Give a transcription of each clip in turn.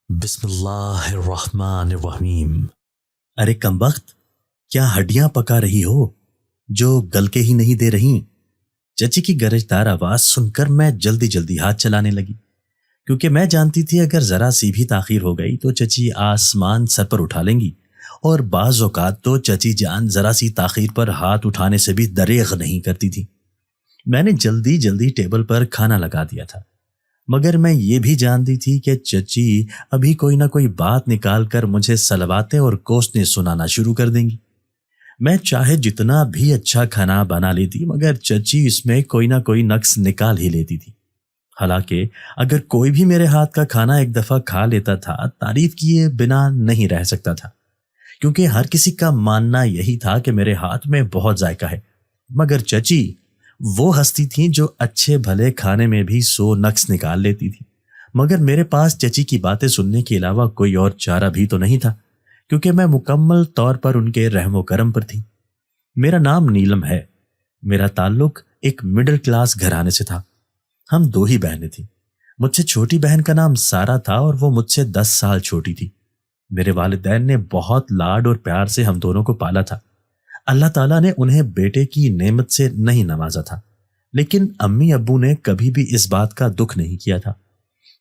بسم اللہ الرحمن الرحیم۔ ارے کمبخت، کیا ہڈیاں پکا رہی ہو جو گل کے ہی نہیں دے رہی؟ چچی کی گرجدار آواز سن کر میں جلدی جلدی ہاتھ چلانے لگی، کیونکہ میں جانتی تھی اگر ذرا سی بھی تاخیر ہو گئی تو چچی آسمان سر پر اٹھا لیں گی، اور بعض اوقات تو چچی جان ذرا سی تاخیر پر ہاتھ اٹھانے سے بھی دریغ نہیں کرتی تھی۔ میں نے جلدی جلدی ٹیبل پر کھانا لگا دیا تھا، مگر میں یہ بھی جانتی تھی کہ چچی ابھی کوئی نہ کوئی بات نکال کر مجھے سلواتیں اور کوسنے سنانا شروع کر دیں گی۔ میں چاہے جتنا بھی اچھا کھانا بنا لیتی مگر چچی اس میں کوئی نہ کوئی نقص نکال ہی لیتی تھی۔ حالانکہ اگر کوئی بھی میرے ہاتھ کا کھانا ایک دفعہ کھا لیتا تھا، تعریف کیے بنا نہیں رہ سکتا تھا، کیونکہ ہر کسی کا ماننا یہی تھا کہ میرے ہاتھ میں بہت ذائقہ ہے۔ مگر چچی وہ ہستی تھیں جو اچھے بھلے کھانے میں بھی 100 نقص نکال لیتی تھی، مگر میرے پاس چچی کی باتیں سننے کے علاوہ کوئی اور چارہ بھی تو نہیں تھا، کیونکہ میں مکمل طور پر ان کے رحم و کرم پر تھی۔ میرا نام نیلم ہے، میرا تعلق ایک مڈل کلاس گھرانے سے تھا۔ ہم 2 ہی بہنیں تھیں، مجھ سے چھوٹی بہن کا نام سارا تھا اور وہ مجھ سے 10 سال چھوٹی تھی۔ میرے والدین نے بہت لاڈ اور پیار سے ہم دونوں کو پالا تھا۔ اللہ تعالیٰ نے انہیں بیٹے کی نعمت سے نہیں نوازا تھا، لیکن امی ابو نے کبھی بھی اس بات کا دکھ نہیں کیا تھا۔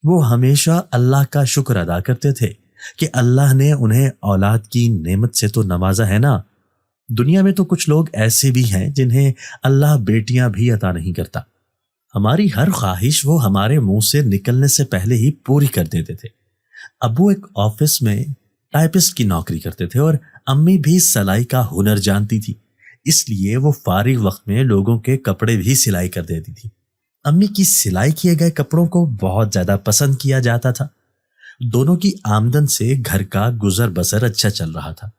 وہ ہمیشہ اللہ کا شکر ادا کرتے تھے کہ اللہ نے انہیں اولاد کی نعمت سے تو نوازا ہے نا۔ دنیا میں تو کچھ لوگ ایسے بھی ہیں جنہیں اللہ بیٹیاں بھی عطا نہیں کرتا۔ ہماری ہر خواہش وہ ہمارے منہ سے نکلنے سے پہلے ہی پوری کر دیتے تھے۔ ابو ایک آفس میں ٹائپسٹ کی نوکری کرتے تھے اور امی بھی سلائی کا ہنر جانتی تھی، اس لیے وہ فارغ وقت میں لوگوں کے کپڑے بھی سلائی کر دیتی تھی۔ امی کی سلائی کیے گئے کپڑوں کو بہت زیادہ پسند کیا جاتا تھا۔ دونوں کی آمدن سے گھر کا گزر بسر اچھا چل رہا تھا۔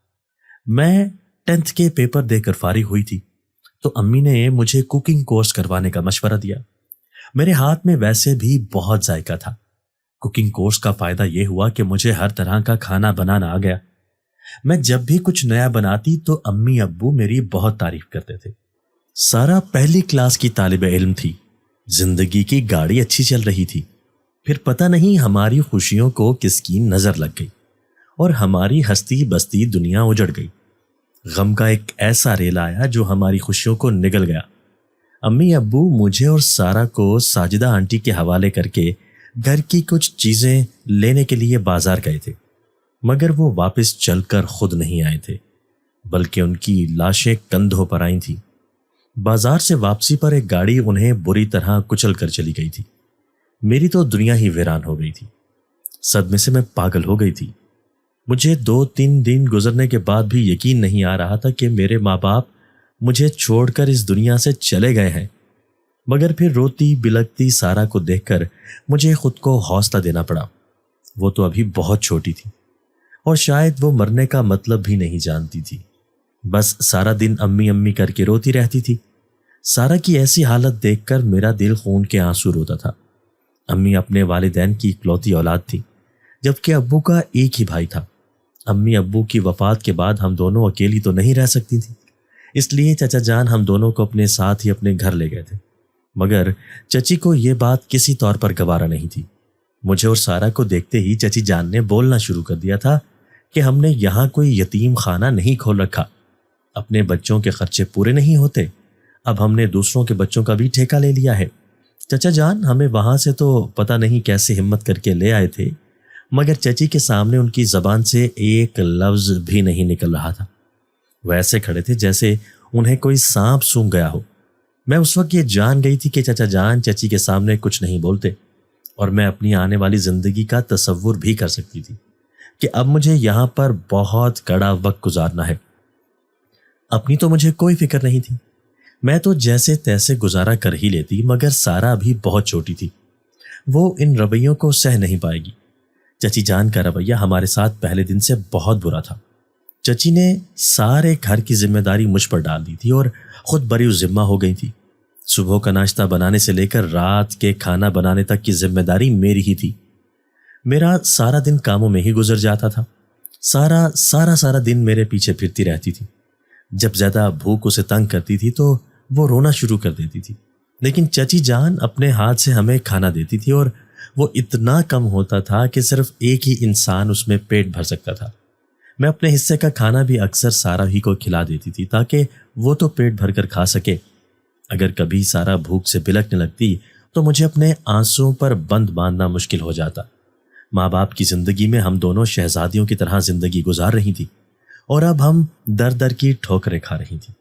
میں 10th کے پیپر دے کر فارغ ہوئی تھی تو امی نے مجھے کوکنگ کورس کروانے کا مشورہ دیا۔ میرے ہاتھ میں ویسے بھی بہت ذائقہ تھا۔ کوکنگ کورس کا فائدہ یہ ہوا کہ مجھے ہر طرح کا کھانا بنانا آ گیا۔ میں جب بھی کچھ نیا بناتی تو امی ابو میری بہت تعریف کرتے تھے۔ سارا پہلی کلاس کی طالب علم تھی، زندگی کی گاڑی اچھی چل رہی تھی۔ پھر پتہ نہیں ہماری خوشیوں کو کس کی نظر لگ گئی اور ہماری ہستی بستی دنیا اجڑ گئی۔ غم کا ایک ایسا ریل آیا جو ہماری خوشیوں کو نگل گیا۔ امی ابو مجھے اور سارا کو ساجدہ آنٹی کے حوالے کر کے گھر کی کچھ چیزیں لینے کے لیے بازار گئے تھے، مگر وہ واپس چل کر خود نہیں آئے تھے، بلکہ ان کی لاشیں کندھوں پر آئی تھیں۔ بازار سے واپسی پر ایک گاڑی انہیں بری طرح کچل کر چلی گئی تھی۔ میری تو دنیا ہی ویران ہو گئی تھی۔ صدمے سے میں پاگل ہو گئی تھی۔ مجھے 2-3 دن گزرنے کے بعد بھی یقین نہیں آ رہا تھا کہ میرے ماں باپ مجھے چھوڑ کر اس دنیا سے چلے گئے ہیں۔ مگر پھر روتی بلکتی سارا کو دیکھ کر مجھے خود کو حوصلہ دینا پڑا۔ وہ تو ابھی بہت چھوٹی تھی اور شاید وہ مرنے کا مطلب بھی نہیں جانتی تھی، بس سارا دن امی امی کر کے روتی رہتی تھی۔ سارا کی ایسی حالت دیکھ کر میرا دل خون کے آنسو روتا تھا۔ امی اپنے والدین کی اکلوتی اولاد تھی، جبکہ ابو کا ایک ہی بھائی تھا۔ امی ابو کی وفات کے بعد ہم دونوں اکیلی تو نہیں رہ سکتی تھی، اس لیے چچا جان ہم دونوں کو اپنے ساتھ ہی اپنے گھر لے گئے تھے۔ مگر چچی کو یہ بات کسی طور پر گوارا نہیں تھی۔ مجھے اور سارا کو دیکھتے ہی چچی جان نے بولنا شروع کر دیا تھا کہ ہم نے یہاں کوئی یتیم خانہ نہیں کھول رکھا، اپنے بچوں کے خرچے پورے نہیں ہوتے، اب ہم نے دوسروں کے بچوں کا بھی ٹھیکہ لے لیا ہے۔ چچا جان ہمیں وہاں سے تو پتہ نہیں کیسے ہمت کر کے لے آئے تھے، مگر چچی کے سامنے ان کی زبان سے ایک لفظ بھی نہیں نکل رہا تھا۔ وہ ایسے کھڑے تھے جیسے انہیں کوئی سانپ سونگھ گیا ہو۔ میں اس وقت یہ جان گئی تھی کہ چچا جان چچی کے سامنے کچھ نہیں بولتے، اور میں اپنی آنے والی زندگی کا تصور بھی کر سکتی تھی کہ اب مجھے یہاں پر بہت کڑا وقت گزارنا ہے۔ اپنی تو مجھے کوئی فکر نہیں تھی، میں تو جیسے تیسے گزارا کر ہی لیتی، مگر سارا بھی بہت چھوٹی تھی، وہ ان رویوں کو سہ نہیں پائے گی۔ چچی جان کا رویہ ہمارے ساتھ پہلے دن سے بہت برا تھا۔ چچی نے سارے گھر کی ذمہ داری مجھ پر ڈال دی تھی اور خود بری و ذمہ ہو گئی تھی۔ صبح کا ناشتہ بنانے سے لے کر رات کے کھانا بنانے تک کی ذمہ داری میری ہی تھی۔ میرا سارا دن کاموں میں ہی گزر جاتا تھا۔ سارا دن میرے پیچھے پھرتی رہتی تھی۔ جب زیادہ بھوک اسے تنگ کرتی تھی تو وہ رونا شروع کر دیتی تھی، لیکن چچی جان اپنے ہاتھ سے ہمیں کھانا دیتی تھی اور وہ اتنا کم ہوتا تھا کہ صرف ایک ہی انسان اس میں پیٹ بھر سکتا تھا۔ میں اپنے حصے کا کھانا بھی اکثر سارا ہی کو کھلا دیتی تھی تاکہ وہ تو پیٹ بھر کر کھا سکے۔ اگر کبھی سارا بھوک سے بلکنے لگتی تو مجھے اپنے آنسوؤں پر بند باندھنا مشکل ہو جاتا۔ ماں باپ کی زندگی میں ہم دونوں شہزادیوں کی طرح زندگی گزار رہی تھی اور اب ہم در در کی ٹھوکریں کھا رہی تھیں۔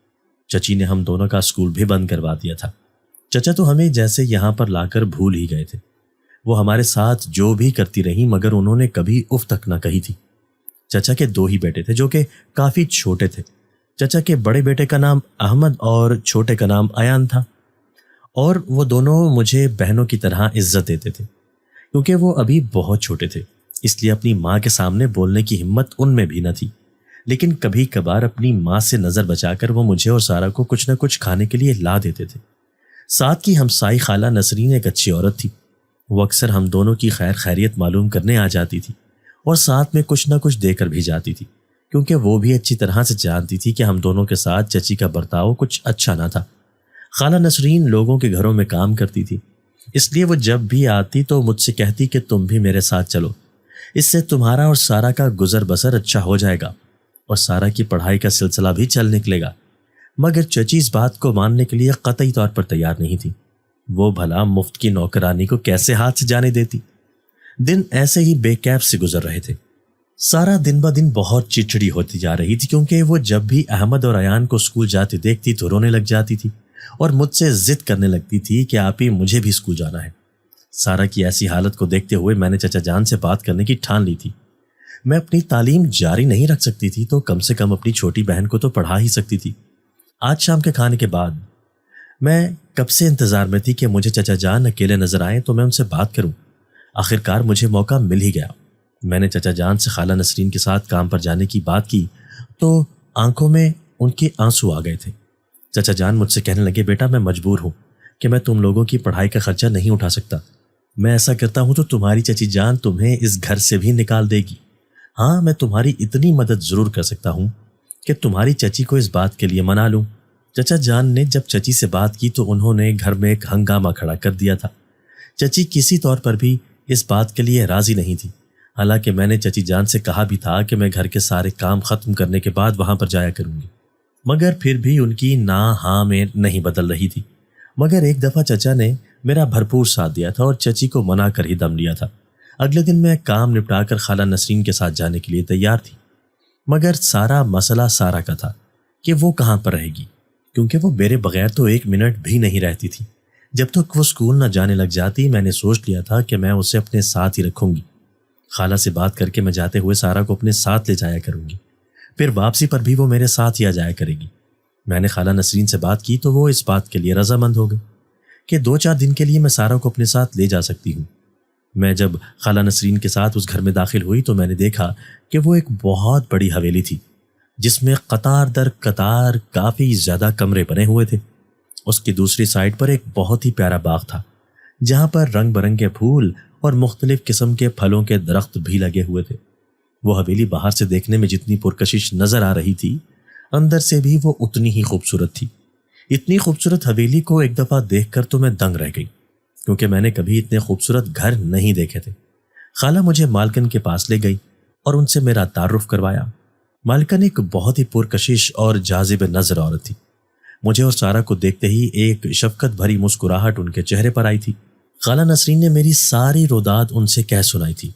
چچی نے ہم دونوں کا اسکول بھی بند کروا دیا تھا۔ چچا تو ہمیں جیسے یہاں پر لا کر بھول ہی گئے تھے۔ وہ ہمارے ساتھ جو بھی کرتی رہی مگر انہوں نے کبھی اف تک نہ کہی تھی۔ چچا کے 2 ہی بیٹے تھے جو کہ کافی چھوٹے تھے۔ چچا کے بڑے بیٹے کا نام احمد اور چھوٹے کا نام ایان تھا، اور وہ دونوں مجھے بہنوں کی طرح عزت دیتے تھے کیونکہ وہ ابھی بہت چھوٹے تھے، اس لیے اپنی ماں کے سامنے بولنے کی ہمت ان میں بھی نہ تھی۔ لیکن کبھی کبھار اپنی ماں سے نظر بچا کر وہ مجھے اور سارا کو کچھ نہ کچھ کھانے کے لیے لا دیتے تھے۔ ساتھ کی ہمسائی خالہ نسرین ایک اچھی عورت تھی۔ وہ اکثر ہم دونوں کی خیر خیریت معلوم کرنے آ جاتی تھی اور ساتھ میں کچھ نہ کچھ دے کر بھی جاتی تھی، کیونکہ وہ بھی اچھی طرح سے جانتی تھی کہ ہم دونوں کے ساتھ چچی کا برتاؤ کچھ اچھا نہ تھا۔ خالہ نسرین لوگوں کے گھروں میں کام کرتی تھی، اس لیے وہ جب بھی آتی تو مجھ سے کہتی کہ تم بھی میرے ساتھ چلو، اس سے تمہارا اور سارا کا گزر بسر اچھا ہو جائے گا اور سارا کی پڑھائی کا سلسلہ بھی چل نکلے گا۔ مگر چچی اس بات کو ماننے کے لیے قطعی طور پر تیار نہیں تھی۔ وہ بھلا مفت کی نوکرانی کو کیسے ہاتھ سے جانے دیتی؟ دن ایسے ہی بے کیف سے گزر رہے تھے۔ سارا دن بہ دن بہت چڑچڑی ہوتی جا رہی تھی کیونکہ وہ جب بھی احمد اور ایان کو اسکول جاتے دیکھتی تو رونے لگ جاتی تھی اور مجھ سے ضد کرنے لگتی تھی کہ آپ ہی مجھے بھی اسکول جانا ہے۔ سارا کی ایسی حالت کو دیکھتے ہوئے میں نے چچا جان سے بات کرنے کی ٹھان لی تھی۔ میں اپنی تعلیم جاری نہیں رکھ سکتی تھی تو کم سے کم اپنی چھوٹی بہن کو تو پڑھا ہی سکتی تھی۔ آج شام کے کھانے کے بعد میں کب سے انتظار میں تھی کہ مجھے چچا جان اکیلے نظر آئیں تو میں ان سے بات کروں۔ آخرکار مجھے موقع مل ہی گیا۔ میں نے چچا جان سے خالہ نسرین کے ساتھ کام پر جانے کی بات کی تو آنکھوں میں ان کے آنسو آ گئے تھے۔ چچا جان مجھ سے کہنے لگے، بیٹا میں مجبور ہوں کہ میں تم لوگوں کی پڑھائی کا خرچہ نہیں اٹھا سکتا۔ میں ایسا کرتا ہوں تو تمہاری چچی جان تمہیں اس گھر سے بھی نکال دے گی۔ ہاں، میں تمہاری اتنی مدد ضرور کر سکتا ہوں کہ تمہاری چچی کو اس بات کے لیے منا لوں۔ چچا جان نے جب چچی سے بات کی تو انہوں نے گھر میں ایک ہنگامہ کھڑا کر دیا تھا۔ چچی کسی طور پر بھی اس بات کے لیے راضی نہیں تھی، حالانکہ میں نے چچی جان سے کہا بھی تھا کہ میں گھر کے سارے کام ختم کرنے کے بعد وہاں پر جایا کروں گی، مگر پھر بھی ان کی نا ہاں میں نہیں بدل رہی تھی۔ مگر ایک دفعہ چچا نے میرا بھرپور ساتھ دیا تھا اور چچی کو منا کر ہی دم لیا تھا۔ اگلے دن میں کام نپٹا کر خالہ نسرین کے ساتھ جانے کے لیے تیار تھی، مگر سارا مسئلہ سارا کا تھا کہ وہ کہاں پر رہے گی، کیونکہ وہ میرے بغیر تو 1 منٹ بھی نہیں رہتی تھی۔ جب تک وہ اسکول نہ جانے لگ جاتی میں نے سوچ لیا تھا کہ میں اسے اپنے ساتھ ہی رکھوں گی۔ خالہ سے بات کر کے میں جاتے ہوئے سارا کو اپنے ساتھ لے جایا کروں گی، پھر واپسی پر بھی وہ میرے ساتھ ہی آ جایا کرے گی۔ میں نے خالہ نسرین سے بات کی تو وہ اس بات کے لیے رضامند ہو گئی کہ 2-4 دن کے لیے میں سارا کو اپنے ساتھ لے جا سکتی ہوں۔ میں جب خالہ نسرین کے ساتھ اس گھر میں داخل ہوئی تو میں نے دیکھا کہ وہ ایک بہت بڑی حویلی تھی جس میں قطار در قطار کافی زیادہ کمرے بنے ہوئے تھے۔ اس کی دوسری سائڈ پر ایک بہت ہی پیارا باغ تھا جہاں پر رنگ برنگے پھول اور مختلف قسم کے پھلوں کے درخت بھی لگے ہوئے تھے۔ وہ حویلی باہر سے دیکھنے میں جتنی پرکشش نظر آ رہی تھی اندر سے بھی وہ اتنی ہی خوبصورت تھی۔ اتنی خوبصورت حویلی کو ایک دفعہ دیکھ کر تو میں دنگ رہ گئی کیونکہ میں نے کبھی اتنے خوبصورت گھر نہیں دیکھے تھے۔ خالہ مجھے مالکن کے پاس لے گئی اور ان سے میرا تعارف کروایا۔ مالکن ایک بہت ہی پرکشش اور جاذب نظر عورت تھی۔ مجھے اور سارا کو دیکھتے ہی ایک شفقت بھری مسکراہٹ ان کے چہرے پر آئی تھی۔ خالہ نسرین نے میری ساری روداد ان سے کہہ سنائی تھی۔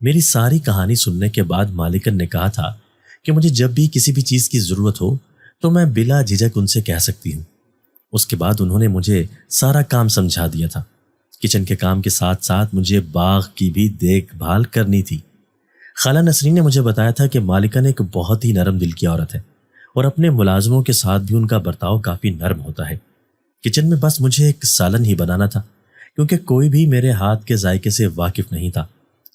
میری ساری کہانی سننے کے بعد مالکن نے کہا تھا کہ مجھے جب بھی کسی بھی چیز کی ضرورت ہو تو میں بلا جھجک ان سے کہہ سکتی ہوں۔ اس کے بعد انہوں نے مجھے سارا کام سمجھا دیا تھا۔ کچن کے کام کے ساتھ ساتھ مجھے باغ کی بھی دیکھ بھال کرنی تھی۔ خالہ نسرین نے مجھے بتایا تھا کہ مالکن ایک بہت ہی نرم دل کی عورت ہے اور اپنے ملازموں کے ساتھ بھی ان کا برتاؤ کافی نرم ہوتا ہے۔ کچن میں بس مجھے ایک سالن ہی بنانا تھا کیونکہ کوئی بھی میرے ہاتھ کے ذائقے سے واقف نہیں تھا،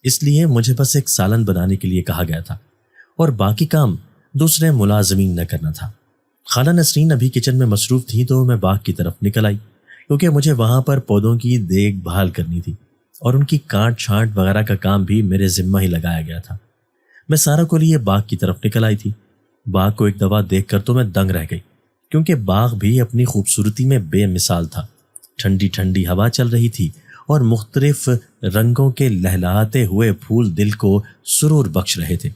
اس لیے مجھے بس ایک سالن بنانے کے لیے کہا گیا تھا اور باقی کام دوسرے ملازمین نے کرنا تھا۔ خالہ نسرین ابھی کچن میں مصروف تھی تو میں باغ کی طرف نکل آئی کیونکہ مجھے وہاں پر پودوں کی دیکھ بھال کرنی تھی اور ان کی کاٹ چھانٹ وغیرہ کا کام بھی میرے ذمہ ہی لگایا گیا تھا۔ میں سارا کو لیے باغ کی طرف نکل آئی تھی۔ باغ کو ایک دفعہ دیکھ کر تو میں دنگ رہ گئی کیونکہ باغ بھی اپنی خوبصورتی میں بے مثال تھا۔ ٹھنڈی ٹھنڈی ہوا چل رہی تھی اور مختلف رنگوں کے لہلاتے ہوئے پھول دل کو سرور بخش رہے تھے۔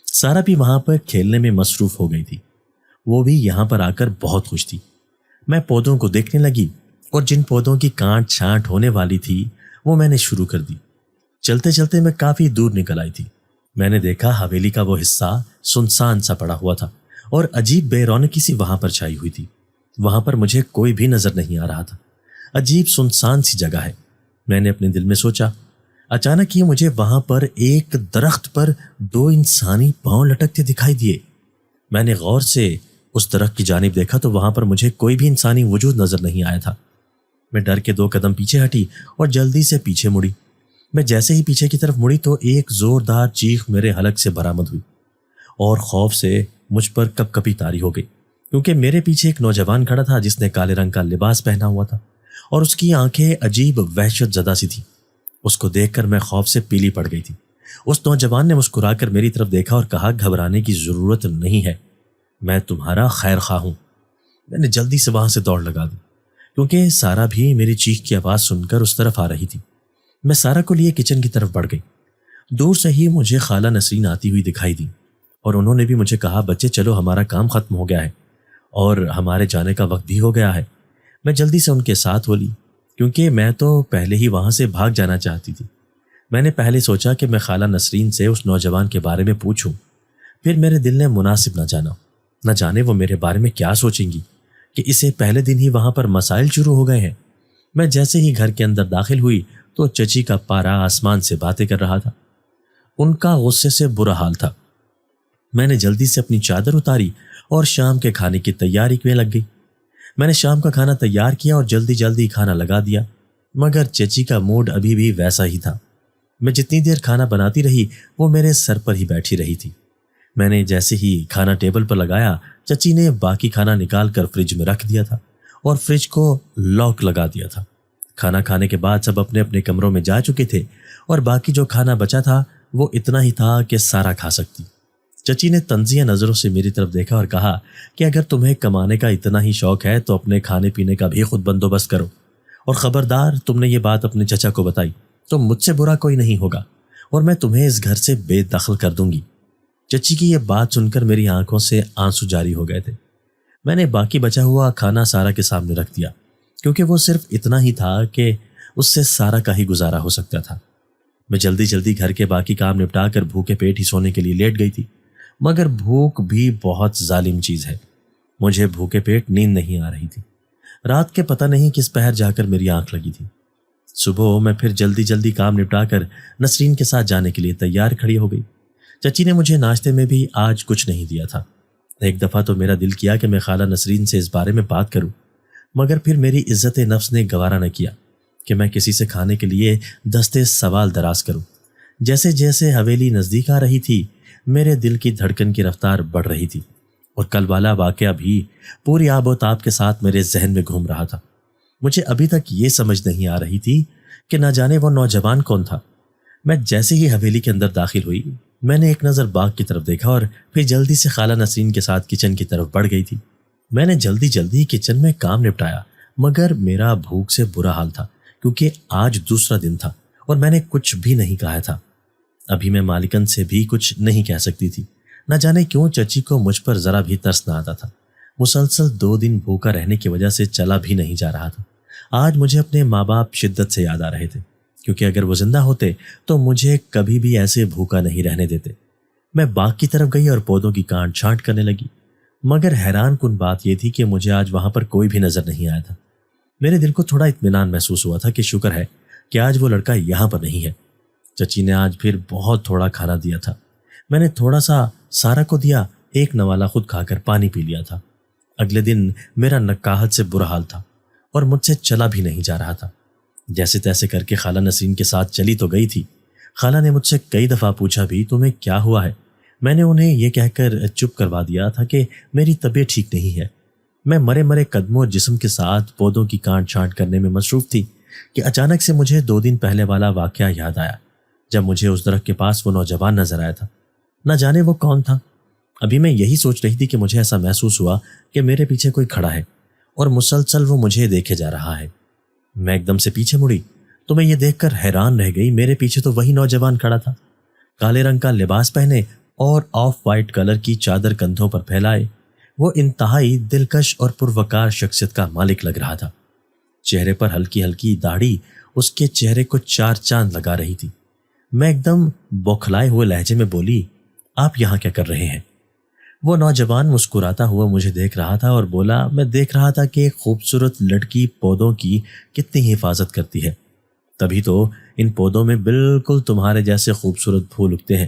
سارا بھی وہاں پر کھیلنے میں مصروف ہو گئی تھی۔ وہ بھی یہاں پر آ کر بہت خوش تھی۔ میں پودوں کو دیکھنے لگی اور جن پودوں کی کانٹ چھانٹ ہونے والی تھی وہ میں نے شروع کر دی۔ چلتے چلتے میں کافی دور نکل آئی تھی۔ میں نے دیکھا حویلی کا وہ حصہ سنسان سا پڑا ہوا تھا اور عجیب بے رونقی سی وہاں پر چھائی ہوئی تھی۔ وہاں پر مجھے کوئی بھی نظر نہیں آ رہا تھا۔ عجیب سنسان سی جگہ ہے، میں نے اپنے دل میں سوچا۔ اچانک ہی مجھے وہاں پر ایک درخت پر 2 انسانی پاؤں لٹکتے دکھائی دیے۔ میں نے غور سے اس درخت کی جانب دیکھا تو وہاں پر مجھے کوئی بھی انسانی وجود نظر نہیں آیا تھا۔ میں ڈر کے 2 قدم پیچھے ہٹی اور جلدی سے پیچھے مڑی۔ میں جیسے ہی پیچھے کی طرف مڑی تو ایک زوردار چیخ میرے حلق سے برآمد ہوئی اور خوف سے مجھ پر کپ کپی طاری ہو گئی، کیونکہ میرے پیچھے ایک نوجوان کھڑا تھا جس نے کالے رنگ کا لباس پہنا ہوا تھا اور اس کی آنکھیں عجیب وحشت زدہ سی تھیں۔ اس کو دیکھ کر میں خوف سے پیلی پڑ گئی تھی۔ اس نوجوان نے مسکرا کر میری طرف دیکھا اور کہا، گھبرانے کی ضرورت نہیں ہے، میں تمہارا خیر خواہ ہوں۔ میں نے جلدی سے وہاں سے دوڑ لگا دی، کیونکہ سارا بھی میری چیخ کی آواز سن کر اس طرف آ رہی تھی۔ میں سارا کو لیے کچن کی طرف بڑھ گئی۔ دور سے ہی مجھے خالہ نسرین آتی ہوئی دکھائی دی اور انہوں نے بھی مجھے کہا، بچے چلو، ہمارا کام ختم ہو گیا ہے اور ہمارے جانے کا وقت بھی ہو گیا ہے۔ میں جلدی سے ان کے ساتھ ہو لی، کیونکہ میں تو پہلے ہی وہاں سے بھاگ جانا چاہتی تھی۔ میں نے پہلے سوچا کہ میں خالہ نسرین سے اس نوجوان کے بارے میں پوچھوں، پھر میرے دل نے مناسب نہ جانے وہ میرے بارے میں کیا سوچیں گی کہ اسے پہلے دن ہی وہاں پر مسائل شروع ہو گئے ہیں۔ میں جیسے ہی گھر کے اندر داخل ہوئی تو چچی کا پارا آسمان سے باتیں کر رہا تھا۔ ان کا غصے سے برا حال تھا۔ میں نے جلدی سے اپنی چادر اتاری اور شام کے کھانے کی تیاری میں لگ گئی۔ میں نے شام کا کھانا تیار کیا اور جلدی کھانا لگا دیا، مگر چچی کا موڈ ابھی بھی ویسا ہی تھا۔ میں جتنی دیر کھانا بناتی رہی وہ میرے سر پر ہی بیٹھی رہی تھی۔ میں نے جیسے ہی کھانا ٹیبل پر لگایا، چچی نے باقی کھانا نکال کر فریج میں رکھ دیا تھا اور فریج کو لاک لگا دیا تھا۔ کھانا کھانے کے بعد سب اپنے اپنے کمروں میں جا چکے تھے اور باقی جو کھانا بچا تھا وہ اتنا ہی تھا کہ سارا کھا سکتی۔ چچی نے طنزیہ نظروں سے میری طرف دیکھا اور کہا کہ اگر تمہیں کمانے کا اتنا ہی شوق ہے تو اپنے کھانے پینے کا بھی خود بندوبست کرو، اور خبردار تم نے یہ بات اپنے چچا کو بتائی تو مجھ سے برا کوئی نہیں ہوگا اور میں تمہیں اس گھر سے بے دخل کر دوں گی۔ چچی کی یہ بات سن کر میری آنکھوں سے آنسو جاری ہو گئے تھے۔ میں نے باقی بچا ہوا کھانا سارا کے سامنے رکھ دیا، کیونکہ وہ صرف اتنا ہی تھا کہ اس سے سارا کا ہی گزارا ہو سکتا تھا۔ میں جلدی گھر کے باقی کام نپٹا کر بھوکے پیٹ ہی سونے کے لیے لیٹ گئی تھی، مگر بھوک بھی بہت ظالم چیز ہے۔ مجھے بھوکے پیٹ نیند نہیں آ رہی تھی۔ رات کے پتہ نہیں کس پہر جا کر میری آنکھ لگی تھی۔ صبح میں پھر جلدی کام نپٹا کر نسرین کے ساتھ جانے کے لیے تیار کھڑی ہو گئی۔ چچی نے مجھے ناشتے میں بھی آج کچھ نہیں دیا تھا۔ ایک دفعہ تو میرا دل کیا کہ میں خالہ نسرین سے اس بارے میں بات کروں، مگر پھر میری عزت نفس نے گوارا نہ کیا کہ میں کسی سے کھانے کے لیے دستے سوال دراز کروں۔ جیسے جیسے حویلی نزدیک آ رہی تھی میرے دل کی دھڑکن کی رفتار بڑھ رہی تھی اور کل والا واقعہ بھی پوری آب و تاب کے ساتھ میرے ذہن میں گھوم رہا تھا۔ مجھے ابھی تک یہ سمجھ نہیں آ رہی تھی کہ نہ جانے وہ نوجوان کون تھا۔ میں جیسے ہی حویلی کے اندر داخل ہوئی میں نے ایک نظر باغ کی طرف دیکھا اور پھر جلدی سے خالہ نسرین کے ساتھ کچن کی طرف بڑھ گئی تھی۔ میں نے جلدی کچن میں کام نپٹایا، مگر میرا بھوک سے برا حال تھا کیونکہ آج دوسرا دن تھا اور میں نے کچھ بھی نہیں کہا تھا۔ ابھی میں مالکن سے بھی کچھ نہیں کہہ سکتی تھی۔ نہ جانے کیوں چچی کو مجھ پر ذرا بھی ترس نہ آتا تھا۔ مسلسل 2 دن بھوکا رہنے کی وجہ سے چلا بھی نہیں جا رہا تھا۔ آج مجھے اپنے ماں باپ شدت سے یاد آ رہے تھے، کیونکہ اگر وہ زندہ ہوتے تو مجھے کبھی بھی ایسے بھوکا نہیں رہنے دیتے۔ میں باغ کی طرف گئی اور پودوں کی کانٹ چھانٹ کرنے لگی، مگر حیران کن بات یہ تھی کہ مجھے آج وہاں پر کوئی بھی نظر نہیں آیا تھا۔ میرے دل کو تھوڑا اطمینان محسوس ہوا تھا کہ شکر ہے کہ آج وہ لڑکا یہاں پر نہیں ہے۔ چچی نے آج پھر بہت تھوڑا کھانا دیا تھا۔ میں نے تھوڑا سا سارا کو دیا، ایک نوالا خود کھا کر پانی پی لیا تھا۔ اگلے دن میرا نکاہت سے برا حال تھا اور مجھ سے چلا بھی نہیں جا رہا تھا۔ جیسے تیسے کر کے خالہ نسرین کے ساتھ چلی تو گئی تھی۔ خالہ نے مجھ سے کئی دفعہ پوچھا بھی تمہیں کیا ہوا ہے۔ میں نے انہیں یہ کہہ کر چپ کروا دیا تھا کہ میری طبیعت ٹھیک نہیں ہے۔ میں مرے قدموں جسم کے ساتھ پودوں کی کانٹ چھانٹ کرنے میں مصروف تھی کہ اچانک سے مجھے 2 دن پہلے والا واقعہ یاد آیا، جب مجھے اس درخت کے پاس وہ نوجوان نظر آیا تھا۔ نہ جانے وہ کون تھا۔ ابھی میں یہی سوچ رہی تھی کہ مجھے ایسا محسوس ہوا کہ میرے پیچھے کوئی کھڑا ہے اور مسلسل وہ مجھے دیکھے جا رہا ہے۔ میں ایک دم سے پیچھے مڑی تو میں یہ دیکھ کر حیران رہ گئی، میرے پیچھے تو وہی نوجوان کھڑا تھا، کالے رنگ کا لباس پہنے اور آف وائٹ کلر کی چادر کندھوں پر پھیلائے۔ وہ انتہائی دلکش اور پروکار شخصیت کا مالک لگ رہا تھا۔ چہرے پر ہلکی ہلکی داڑھی اس کے چہرے کو چار چاند لگا رہی تھی۔ میں ایک دم بوکھلائے ہوئے لہجے میں بولی، آپ یہاں کیا کر رہے ہیں؟ وہ نوجوان مسکراتا ہوا مجھے دیکھ رہا تھا اور بولا، میں دیکھ رہا تھا کہ ایک خوبصورت لڑکی پودوں کی کتنی حفاظت کرتی ہے، تبھی تو ان پودوں میں بالکل تمہارے جیسے خوبصورت پھول اگتے ہیں۔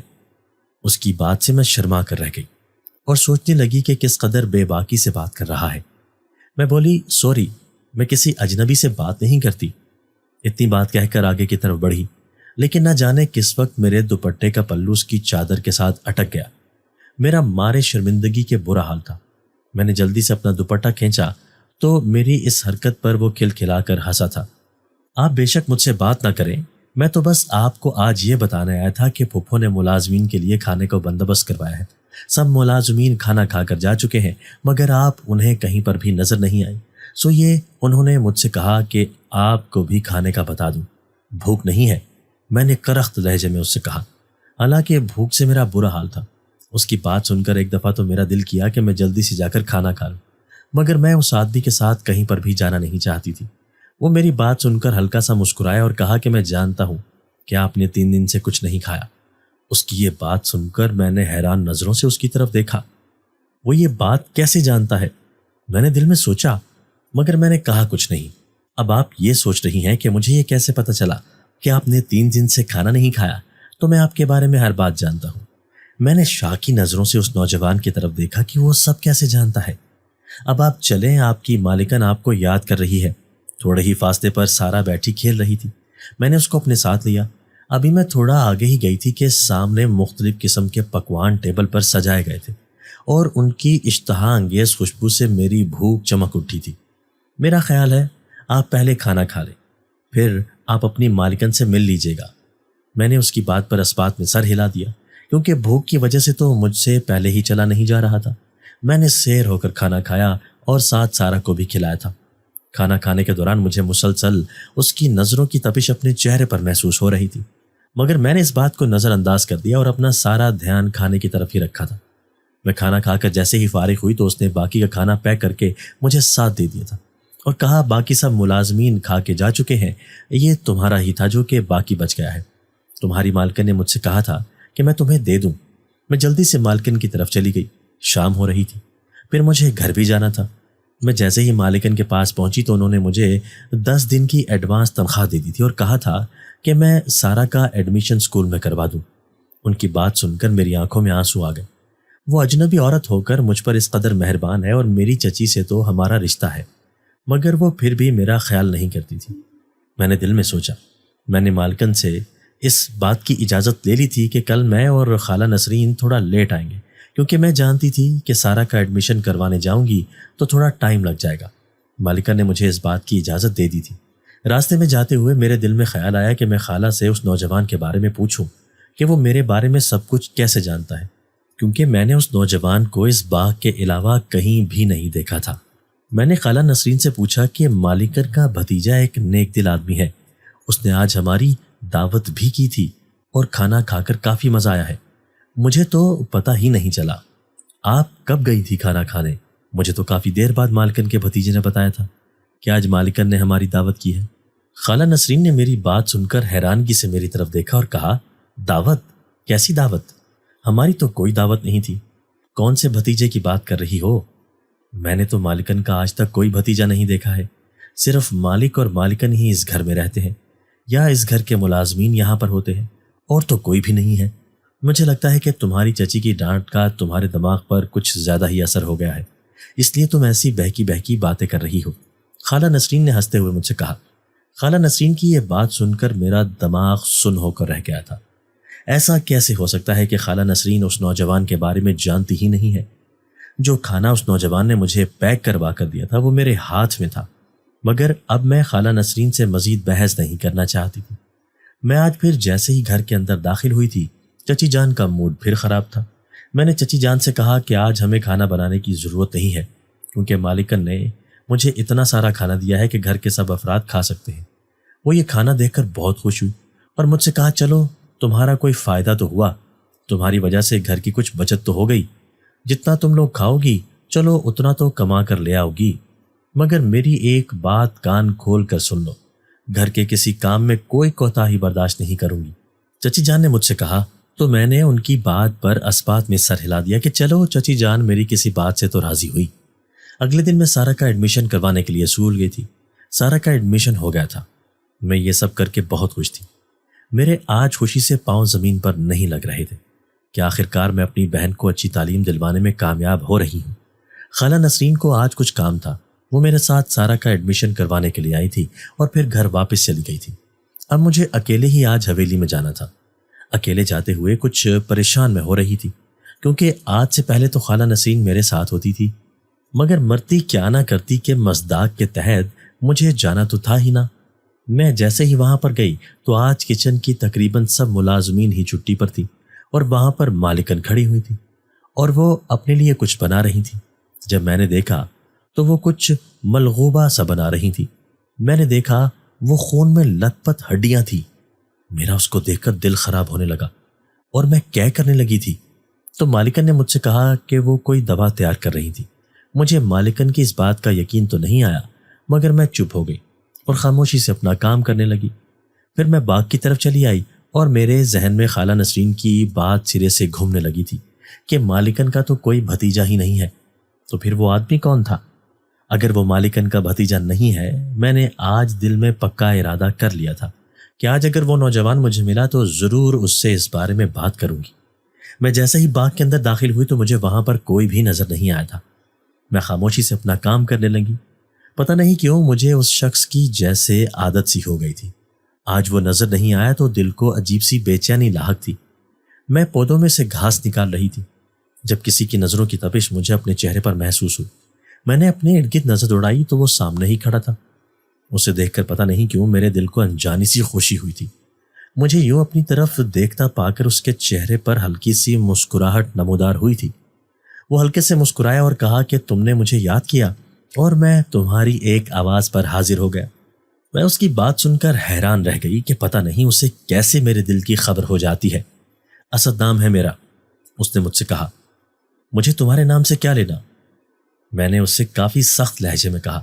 اس کی بات سے میں شرما کر رہ گئی اور سوچنے لگی کہ کس قدر بے باکی سے بات کر رہا ہے۔ میں بولی، سوری، میں کسی اجنبی سے بات نہیں کرتی۔ اتنی بات کہہ کر آگے کی طرف بڑھی، لیکن نہ جانے کس وقت میرے دوپٹے کا پلو اس کی چادر کے ساتھ اٹک گیا۔ میرا مارے شرمندگی کے برا حال تھا۔ میں نے جلدی سے اپنا دوپٹہ کھینچا تو میری اس حرکت پر وہ کھلکھلا کر ہنسا تھا۔ آپ بے شک مجھ سے بات نہ کریں، میں تو بس آپ کو آج یہ بتانے آیا تھا کہ پھپھو نے ملازمین کے لیے کھانے کا بندوبست کروایا ہے۔ سب ملازمین کھانا کھا کر جا چکے ہیں، مگر آپ انہیں کہیں پر بھی نظر نہیں آئی، سو یہ انہوں نے مجھ سے کہا کہ آپ کو بھی کھانے کا بتا دوں۔ بھوک نہیں ہے، میں نے کرخت لہجے میں اس سے کہا، حالانکہ بھوک سے میرا برا حال تھا۔ اس کی بات سن کر ایک دفعہ تو میرا دل کیا کہ میں جلدی سے جا کر کھانا کھا لوں، مگر میں اس آدمی کے ساتھ کہیں پر بھی جانا نہیں چاہتی تھی۔ وہ میری بات سن کر ہلکا سا مسکرایا اور کہا کہ میں جانتا ہوں کہ آپ نے 3 دن سے کچھ نہیں کھایا۔ اس کی یہ بات سن کر میں نے حیران نظروں سے اس کی طرف دیکھا۔ وہ یہ بات کیسے جانتا ہے؟ میں نے دل میں سوچا، مگر میں نے کہا کچھ نہیں۔ اب آپ یہ سوچ رہی ہیں کہ مجھے یہ کیسے پتہ چلا کہ آپ نے 3 دن سے کھانا نہیں کھایا؟ تو میں آپ کے بارے میں ہر بات جانتا ہوں۔ میں نے شاکی نظروں سے اس نوجوان کی طرف دیکھا کہ وہ سب کیسے جانتا ہے۔ اب آپ چلیں، آپ کی مالکن آپ کو یاد کر رہی ہے۔ تھوڑے ہی فاصلے پر سارا بیٹھی کھیل رہی تھی۔ میں نے اس کو اپنے ساتھ لیا۔ ابھی میں تھوڑا آگے ہی گئی تھی کہ سامنے مختلف قسم کے پکوان ٹیبل پر سجائے گئے تھے اور ان کی اشتہا انگیز خوشبو سے میری بھوک چمک اٹھی تھی۔ میرا خیال ہے آپ پہلے کھانا کھا لیں، پھر آپ اپنی مالکن سے مل لیجیے گا۔ میں نے اس کی بات پر اثبات میں سر ہلا دیا، کیونکہ بھوک کی وجہ سے تو مجھ سے پہلے ہی چلا نہیں جا رہا تھا۔ میں نے سیر ہو کر کھانا کھایا اور ساتھ سارا کو بھی کھلایا تھا۔ کھانا کھانے کے دوران مجھے مسلسل اس کی نظروں کی تپش اپنے چہرے پر محسوس ہو رہی تھی، مگر میں نے اس بات کو نظر انداز کر دیا اور اپنا سارا دھیان کھانے کی طرف ہی رکھا تھا۔ میں کھانا کھا کر جیسے ہی فارغ ہوئی تو اس نے باقی کا کھانا پیک کر کے مجھے ساتھ دے دیا تھا اور کہا، باقی سب ملازمین کھا کے جا چکے ہیں، یہ تمہارا ہی تھا جو کہ باقی بچ گیا ہے۔ تمہاری مالکن نے مجھ سے کہا تھا کہ میں تمہیں دے دوں۔ میں جلدی سے مالکن کی طرف چلی گئی۔ شام ہو رہی تھی، پھر مجھے گھر بھی جانا تھا۔ میں جیسے ہی مالکن کے پاس پہنچی تو انہوں نے مجھے 10 دن کی ایڈوانس تنخواہ دے دی تھی اور کہا تھا کہ میں سارا کا ایڈمیشن اسکول میں کروا دوں۔ ان کی بات سن کر میری آنکھوں میں آنسو آ گئے۔ وہ اجنبی عورت ہو کر مجھ پر اس قدر مہربان ہے اور میری چچی سے تو ہمارا رشتہ ہے، مگر وہ پھر بھی میرا خیال نہیں کرتی تھی۔ میں نے دل میں سوچا، میں نے مالکن سے اس بات کی اجازت لے لی تھی کہ کل میں اور خالہ نسرین تھوڑا لیٹ آئیں گے، کیونکہ میں جانتی تھی کہ سارا کا ایڈمیشن کروانے جاؤں گی تو تھوڑا ٹائم لگ جائے گا۔ مالکہ نے مجھے اس بات کی اجازت دے دی تھی۔ راستے میں جاتے ہوئے میرے دل میں خیال آیا کہ میں خالہ سے اس نوجوان کے بارے میں پوچھوں کہ وہ میرے بارے میں سب کچھ کیسے جانتا ہے، کیونکہ میں نے اس نوجوان کو اس باغ کے علاوہ کہیں بھی نہیں دیکھا تھا۔ میں نے خالہ نسرین سے پوچھا کہ مالکر کا بھتیجا ایک نیک دل آدمی ہے، اس نے آج ہماری دعوت بھی کی تھی اور کھانا کھا کر کافی مزہ آیا ہے۔ مجھے تو پتہ ہی نہیں چلا، آپ کب گئی تھی کھانا کھانے؟ مجھے تو کافی دیر بعد مالکن کے بھتیجے نے بتایا تھا کہ آج مالکن نے ہماری دعوت کی ہے۔ خالہ نسرین نے میری بات سن کر حیرانگی سے میری طرف دیکھا اور کہا، دعوت؟ کیسی دعوت؟ ہماری تو کوئی دعوت نہیں تھی۔ کون سے بھتیجے کی بات کر رہی ہو؟ میں نے تو مالکن کا آج تک کوئی بھتیجا نہیں دیکھا ہے، صرف مالک اور مالکن ہی اس گھر میں رہتے ہیں یا اس گھر کے ملازمین یہاں پر ہوتے ہیں، اور تو کوئی بھی نہیں ہے۔ مجھے لگتا ہے کہ تمہاری چچی کی ڈانٹ کا تمہارے دماغ پر کچھ زیادہ ہی اثر ہو گیا ہے، اس لیے تم ایسی بہکی بہکی باتیں کر رہی ہو، خالہ نسرین نے ہنستے ہوئے مجھ سے کہا۔ خالہ نسرین کی یہ بات سن کر میرا دماغ سن ہو کر رہ گیا تھا۔ ایسا کیسے ہو سکتا ہے کہ خالہ نسرین اس نوجوان کے بارے میں جانتی ہی نہیں ہے؟ جو کھانا اس نوجوان نے مجھے پیک کروا کر دیا تھا وہ میرے ہاتھ میں تھا، مگر اب میں خالہ نسرین سے مزید بحث نہیں کرنا چاہتی تھی۔ میں آج پھر جیسے ہی گھر کے اندر داخل ہوئی تھی، چچی جان کا موڈ پھر خراب تھا۔ میں نے چچی جان سے کہا کہ آج ہمیں کھانا بنانے کی ضرورت نہیں ہے، کیونکہ مالکن نے مجھے اتنا سارا کھانا دیا ہے کہ گھر کے سب افراد کھا سکتے ہیں۔ وہ یہ کھانا دیکھ کر بہت خوش ہوئی اور مجھ سے کہا چلو تمہارا کوئی فائدہ تو ہوا، تمہاری وجہ سے گھر کی کچھ بچت تو ہو گئی، جتنا تم لوگ کھاؤ گی چلو اتنا تو کما کر لے آؤ گی، مگر میری ایک بات کان کھول کر سن لو، گھر کے کسی کام میں کوئی کوتاہی برداشت نہیں کروں گی۔ چچی جان نے مجھ سے کہا تو میں نے ان کی بات پر اسبات میں سر ہلا دیا کہ چلو چچی جان میری کسی بات سے تو راضی ہوئی۔ اگلے دن میں سارا کا ایڈمیشن کروانے کے لیے اسکول گئی تھی۔ سارا کا ایڈمیشن ہو گیا تھا۔ میں یہ سب کر کے بہت خوش تھی۔ میرے آج خوشی سے پاؤں زمین پر نہیں لگ رہے تھے کہ آخر کار میں اپنی بہن کو اچھی تعلیم دلوانے میں کامیاب ہو رہی ہوں۔ خالہ نسرین کو آج کچھ کام تھا، وہ میرے ساتھ سارا کا ایڈمیشن کروانے کے لیے آئی تھی اور پھر گھر واپس چلی گئی تھی۔ اب مجھے اکیلے ہی آج حویلی میں جانا تھا۔ اکیلے جاتے ہوئے کچھ پریشان میں ہو رہی تھی، کیونکہ آج سے پہلے تو خالہ نسرین میرے ساتھ ہوتی تھی، مگر مرتی کیا نہ کرتی کہ مصداق کے تحت مجھے جانا تو تھا ہی نہ۔ میں جیسے ہی وہاں پر گئی تو آج کچن کی تقریباً سب ملازمین ہی چھٹی پر تھی اور وہاں پر مالکن کھڑی ہوئی تھی اور وہ اپنے لیے کچھ بنا رہی تھی۔ جب میں نے دیکھا تو وہ کچھ ملغوبہ سا بنا رہی تھی۔ میں نے دیکھا وہ خون میں لت پت ہڈیاں تھی۔ میرا اس کو دیکھ کر دل خراب ہونے لگا اور میں کیا کرنے لگی تھی تو مالکن نے مجھ سے کہا کہ وہ کوئی دوا تیار کر رہی تھی۔ مجھے مالکن کی اس بات کا یقین تو نہیں آیا، مگر میں چپ ہو گئی اور خاموشی سے اپنا کام کرنے لگی۔ پھر میں باغ کی طرف چلی آئی اور میرے ذہن میں خالہ نسرین کی بات سرے سے گھومنے لگی تھی کہ مالکن کا تو کوئی بھتیجا ہی نہیں ہے، تو پھر وہ آدمی کون تھا؟ اگر وہ مالکن کا بھتیجا نہیں ہے، میں نے آج دل میں پکا ارادہ کر لیا تھا کہ آج اگر وہ نوجوان مجھے ملا تو ضرور اس سے اس بارے میں بات کروں گی۔ میں جیسے ہی باغ کے اندر داخل ہوئی تو مجھے وہاں پر کوئی بھی نظر نہیں آیا تھا۔ میں خاموشی سے اپنا کام کرنے لگی۔ پتہ نہیں کیوں مجھے اس شخص کی جیسے عادت سی ہو گئی تھی۔ آج وہ نظر نہیں آیا تو دل کو عجیب سی بے چینی لاحق تھی۔ میں پودوں میں سے گھاس نکال رہی تھی جب کسی کی نظروں کی تپش مجھے اپنے چہرے پر محسوس ہوئی۔ میں نے اپنے ارد گرد نظر دوڑائی تو وہ سامنے ہی کھڑا تھا۔ اسے دیکھ کر پتہ نہیں کیوں میرے دل کو انجانی سی خوشی ہوئی تھی۔ مجھے یوں اپنی طرف دیکھتا پا کر اس کے چہرے پر ہلکی سی مسکراہٹ نمودار ہوئی تھی۔ وہ ہلکے سے مسکرایا اور کہا کہ تم نے مجھے یاد کیا اور میں تمہاری ایک آواز پر حاضر ہو گیا۔ میں اس کی بات سن کر حیران رہ گئی کہ پتہ نہیں اسے کیسے میرے دل کی خبر ہو جاتی ہے۔ اسد نام ہے میرا، اس نے مجھ سے کہا۔ مجھے تمہارے نام سے کیا لینا؟ میں نے اس سے کافی سخت لہجے میں کہا۔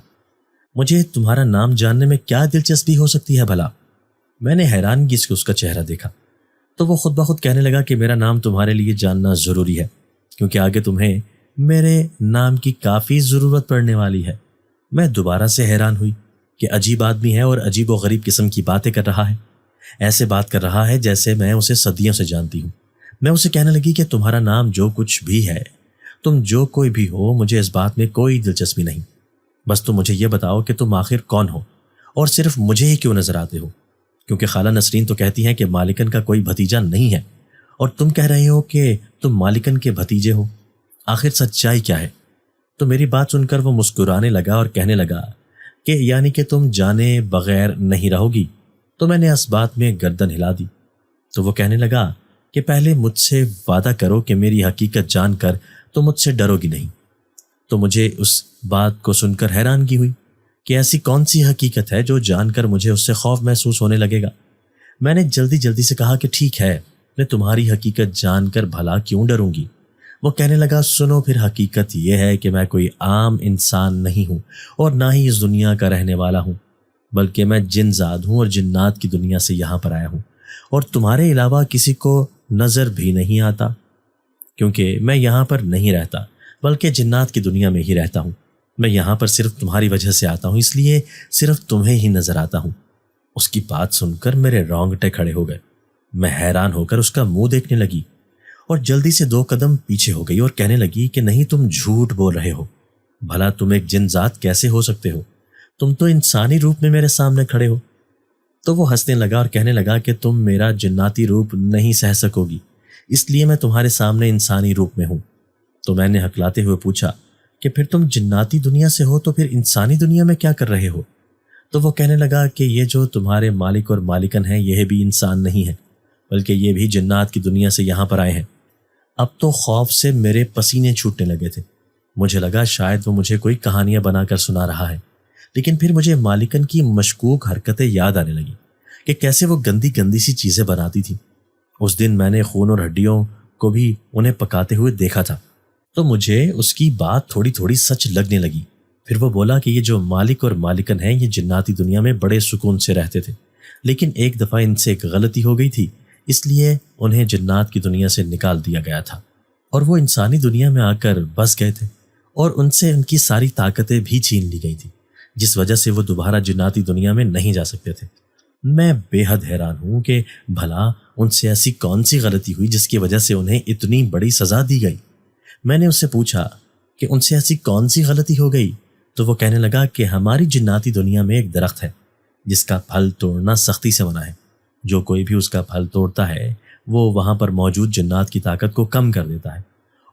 مجھے تمہارا نام جاننے میں کیا دلچسپی ہو سکتی ہے بھلا؟ میں نے حیرانگی سے اس کا چہرہ دیکھا تو وہ خود بخود کہنے لگا کہ میرا نام تمہارے لیے جاننا ضروری ہے، کیونکہ آگے تمہیں میرے نام کی کافی ضرورت پڑنے والی ہے۔ میں دوبارہ سے حیران ہوئی کہ عجیب آدمی ہے اور عجیب و غریب قسم کی باتیں کر رہا ہے۔ ایسے بات کر رہا ہے جیسے میں اسے صدیوں سے جانتی ہوں۔ میں اسے کہنے لگی کہ تمہارا نام جو کچھ بھی ہے، تم جو کوئی بھی ہو، مجھے اس بات میں کوئی دلچسپی نہیں۔ بس تم مجھے یہ بتاؤ کہ تم آخر کون ہو اور صرف مجھے ہی کیوں نظر آتے ہو؟ کیونکہ خالہ نسرین تو کہتی ہیں کہ مالکن کا کوئی بھتیجا نہیں ہے اور تم کہہ رہے ہو کہ تم مالکن کے بھتیجے ہو۔ آخر سچائی کیا ہے؟ تو میری بات سن کر وہ مسکرانے لگا اور کہنے لگا کہ یعنی کہ تم جانے بغیر نہیں رہو گی؟ تو میں نے اس بات میں گردن ہلا دی۔ تو وہ کہنے لگا کہ پہلے مجھ سے وعدہ کرو کہ میری حقیقت جان کر تو مجھ سے ڈرو گی نہیں۔ تو مجھے اس بات کو سن کر حیرانگی ہوئی کہ ایسی کون سی حقیقت ہے جو جان کر مجھے اس سے خوف محسوس ہونے لگے گا۔ میں نے جلدی سے کہا کہ ٹھیک ہے، میں تمہاری حقیقت جان کر بھلا کیوں ڈروں گی؟ وہ کہنے لگا سنو، پھر حقیقت یہ ہے کہ میں کوئی عام انسان نہیں ہوں اور نہ ہی اس دنیا کا رہنے والا ہوں، بلکہ میں جن زاد ہوں اور جنات کی دنیا سے یہاں پر آیا ہوں اور تمہارے علاوہ کسی کو نظر بھی نہیں آتا، کیونکہ میں یہاں پر نہیں رہتا بلکہ جنات کی دنیا میں ہی رہتا ہوں۔ میں یہاں پر صرف تمہاری وجہ سے آتا ہوں، اس لیے صرف تمہیں ہی نظر آتا ہوں۔ اس کی بات سن کر میرے رونگٹے کھڑے ہو گئے۔ میں حیران ہو کر اس کا منہ دیکھنے لگی اور جلدی سے 2 قدم پیچھے ہو گئی اور کہنے لگی کہ نہیں، تم جھوٹ بول رہے ہو۔ بھلا تم ایک جن ذات کیسے ہو سکتے ہو؟ تم تو انسانی روپ میں میرے سامنے کھڑے ہو۔ تو وہ ہنسنے لگا اور کہنے لگا کہ تم میرا جناتی روپ نہیں سہ سکو گی، اس لیے میں تمہارے سامنے انسانی روپ میں ہوں۔ تو میں نے ہکلاتے ہوئے پوچھا کہ پھر تم جناتی دنیا سے ہو تو پھر انسانی دنیا میں کیا کر رہے ہو؟ تو وہ کہنے لگا کہ یہ جو تمہارے مالک اور مالکن ہیں یہ بھی انسان نہیں ہے، بلکہ یہ بھی جنات کی دنیا سے یہاں پر آئے ہیں۔ اب تو خوف سے میرے پسینے چھوٹنے لگے تھے۔ مجھے لگا شاید وہ مجھے کوئی کہانیاں بنا کر سنا رہا ہے، لیکن پھر مجھے مالکن کی مشکوک حرکتیں یاد آنے لگی کہ کیسے وہ گندی گندی سی چیزیں بناتی تھی۔ اس دن میں نے خون اور ہڈیوں کو بھی انہیں پکاتے ہوئے دیکھا تھا، تو مجھے اس کی بات تھوڑی تھوڑی سچ لگنے لگی۔ پھر وہ بولا کہ یہ جو مالک اور مالکن ہیں یہ جناتی دنیا میں بڑے سکون سے رہتے تھے، لیکن ایک دفعہ ان سے ایک غلطی ہو گئی تھی، اس لیے انہیں جنات کی دنیا سے نکال دیا گیا تھا اور وہ انسانی دنیا میں آ کر بس گئے تھے، اور ان سے ان کی ساری طاقتیں بھی چھین لی گئی تھی، جس وجہ سے وہ دوبارہ جناتی دنیا میں نہیں جا سکتے تھے۔ میں بے حد حیران ہوں کہ بھلا ان سے ایسی کون سی غلطی ہوئی جس کی وجہ سے انہیں اتنی بڑی سزا دی گئی۔ میں نے اس سے پوچھا کہ ان سے ایسی کون سی غلطی ہو گئی، تو وہ کہنے لگا کہ ہماری جناتی دنیا میں ایک درخت ہے جس کا پھل توڑنا سختی سے منع ہے۔ جو کوئی بھی اس کا پھل توڑتا ہے وہ وہاں پر موجود جنات کی طاقت کو کم کر دیتا ہے،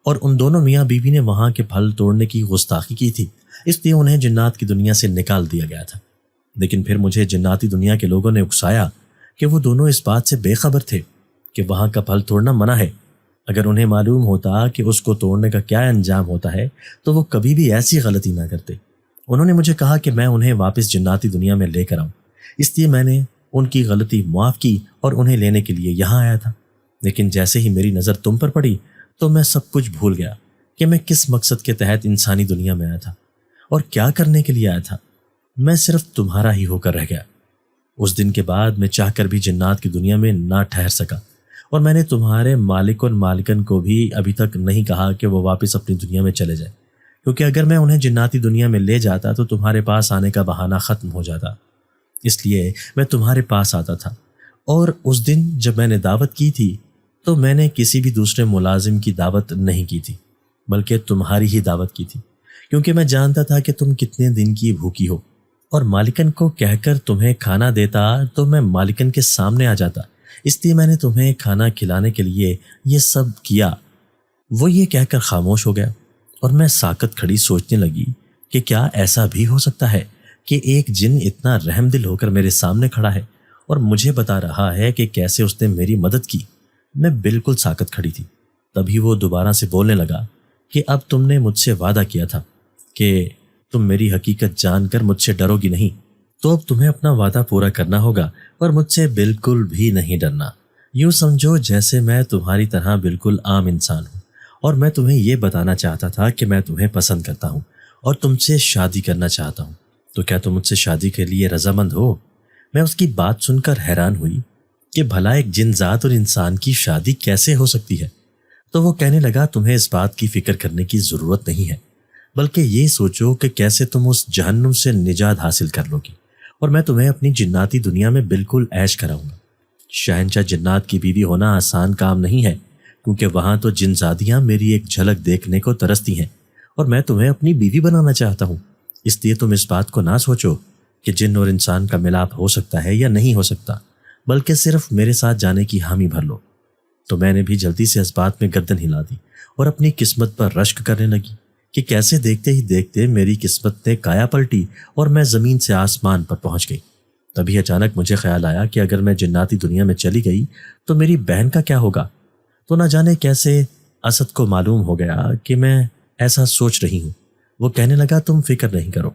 اور ان دونوں میاں بیوی نے وہاں کے پھل توڑنے کی گستاخی کی تھی، اس لیے انہیں جنات کی دنیا سے نکال دیا گیا تھا۔ لیکن پھر مجھے جناتی دنیا کے لوگوں نے اکسایا کہ وہ دونوں اس بات سے بے خبر تھے کہ وہاں کا پھل توڑنا منع ہے۔ اگر انہیں معلوم ہوتا کہ اس کو توڑنے کا کیا انجام ہوتا ہے تو وہ کبھی بھی ایسی غلطی نہ کرتے۔ انہوں نے مجھے کہا کہ میں انہیں واپس جناتی دنیا میں لے کر آؤں، اس لیے میں نے ان کی غلطی معاف کی اور انہیں لینے کے لیے یہاں آیا تھا۔ لیکن جیسے ہی میری نظر تم پر پڑی تو میں سب کچھ بھول گیا کہ میں کس مقصد کے تحت انسانی دنیا میں آیا تھا اور کیا کرنے کے لیے آیا تھا۔ میں صرف تمہارا ہی ہو کر رہ گیا۔ اس دن کے بعد میں چاہ کر بھی جنات کی دنیا میں نہ ٹھہر سکا، اور میں نے تمہارے مالک اور مالکن کو بھی ابھی تک نہیں کہا کہ وہ واپس اپنی دنیا میں چلے جائیں، کیونکہ اگر میں انہیں جناتی دنیا میں لے جاتا تو تمہارے پاس آنے کا بہانہ ختم ہو جاتا، اس لیے میں تمہارے پاس آتا تھا۔ اور اس دن جب میں نے دعوت کی تھی تو میں نے کسی بھی دوسرے ملازم کی دعوت نہیں کی تھی، بلکہ تمہاری ہی دعوت کی تھی، کیونکہ میں جانتا تھا کہ تم کتنے دن کی بھوکی ہو، اور مالکن کو کہہ کر تمہیں کھانا دیتا تو میں مالکن کے سامنے آ جاتا، اس لیے میں نے تمہیں کھانا کھلانے کے لیے یہ سب کیا۔ وہ یہ کہہ کر خاموش ہو گیا، اور میں ساکت کھڑی سوچنے لگی کہ کیا ایسا بھی ہو سکتا ہے کہ ایک جن اتنا رحم دل ہو کر میرے سامنے کھڑا ہے اور مجھے بتا رہا ہے کہ کیسے اس نے میری مدد کی۔ میں بالکل ساکت کھڑی تھی۔ تبھی وہ دوبارہ سے بولنے لگا کہ اب تم نے مجھ سے وعدہ کیا تھا کہ تم میری حقیقت جان کر مجھ سے ڈرو گی نہیں، تو اب تمہیں اپنا وعدہ پورا کرنا ہوگا اور مجھ سے بالکل بھی نہیں ڈرنا۔ یوں سمجھو جیسے میں تمہاری طرح بالکل عام انسان ہوں، اور میں تمہیں یہ بتانا چاہتا تھا کہ میں تمہیں پسند کرتا ہوں اور تم سے شادی کرنا چاہتا ہوں، تو کیا تم مجھ سے شادی کے لیے رضامند ہو؟ میں اس کی بات سن کر حیران ہوئی کہ بھلا ایک جن ذات اور انسان کی شادی کیسے ہو سکتی ہے؟ تو وہ کہنے لگا تمہیں اس بات کی فکر کرنے کی ضرورت نہیں ہے، بلکہ یہ سوچو کہ کیسے تم اس جہنم سے نجات حاصل کر لو گی، اور میں تمہیں اپنی جناتی دنیا میں بالکل عیش کراؤں گا۔ شہنشاہ جنات کی بیوی ہونا آسان کام نہیں ہے، کیونکہ وہاں تو جن زادیاں میری ایک جھلک دیکھنے کو ترستی ہیں، اور میں تمہیں اپنی بیوی بنانا چاہتا ہوں۔ اس لیے تم اس بات کو نہ سوچو کہ جن اور انسان کا ملاپ ہو سکتا ہے یا نہیں ہو سکتا، بلکہ صرف میرے ساتھ جانے کی حامی بھر لو۔ تو میں نے بھی جلدی سے اس بات میں گردن ہلا دی اور اپنی قسمت پر رشک کرنے لگی کہ کیسے دیکھتے ہی دیکھتے میری قسمت نے کایا پلٹی اور میں زمین سے آسمان پر پہنچ گئی۔ تبھی اچانک مجھے خیال آیا کہ اگر میں جناتی دنیا میں چلی گئی تو میری بہن کا کیا ہوگا؟ تو نہ جانے کیسے اسد کو معلوم ہو گیا کہ میں ایسا سوچ رہی ہوں۔ وہ کہنے لگا تم فکر نہیں کرو،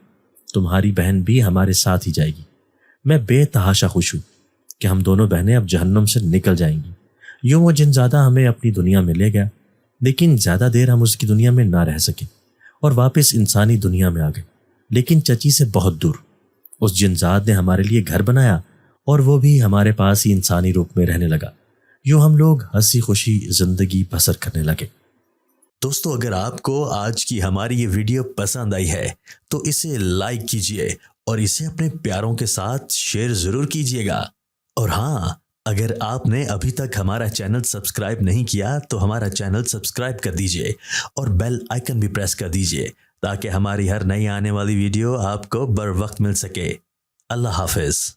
تمہاری بہن بھی ہمارے ساتھ ہی جائے گی۔ میں بے تحاشا خوش ہوں کہ ہم دونوں بہنیں اب جہنم سے نکل جائیں گی۔ یوں وہ جن زادہ ہمیں اپنی دنیا میں لے گیا، لیکن زیادہ دیر ہم اس کی دنیا میں نہ رہ سکے اور واپس انسانی دنیا میں آ گئے، لیکن چچی سے بہت دور۔ اس جن زاد نے ہمارے لیے گھر بنایا اور وہ بھی ہمارے پاس ہی انسانی روپ میں رہنے لگا۔ یوں ہم لوگ ہنسی خوشی زندگی بسر کرنے لگے۔ دوستو، اگر آپ کو آج کی ہماری یہ ویڈیو پسند آئی ہے تو اسے لائک کیجئے اور اسے اپنے پیاروں کے ساتھ شیئر ضرور کیجئے گا۔ اور ہاں، اگر آپ نے ابھی تک ہمارا چینل سبسکرائب نہیں کیا تو ہمارا چینل سبسکرائب کر دیجئے اور بیل آئیکن بھی پریس کر دیجئے تاکہ ہماری ہر نئی آنے والی ویڈیو آپ کو بر وقت مل سکے۔ اللہ حافظ۔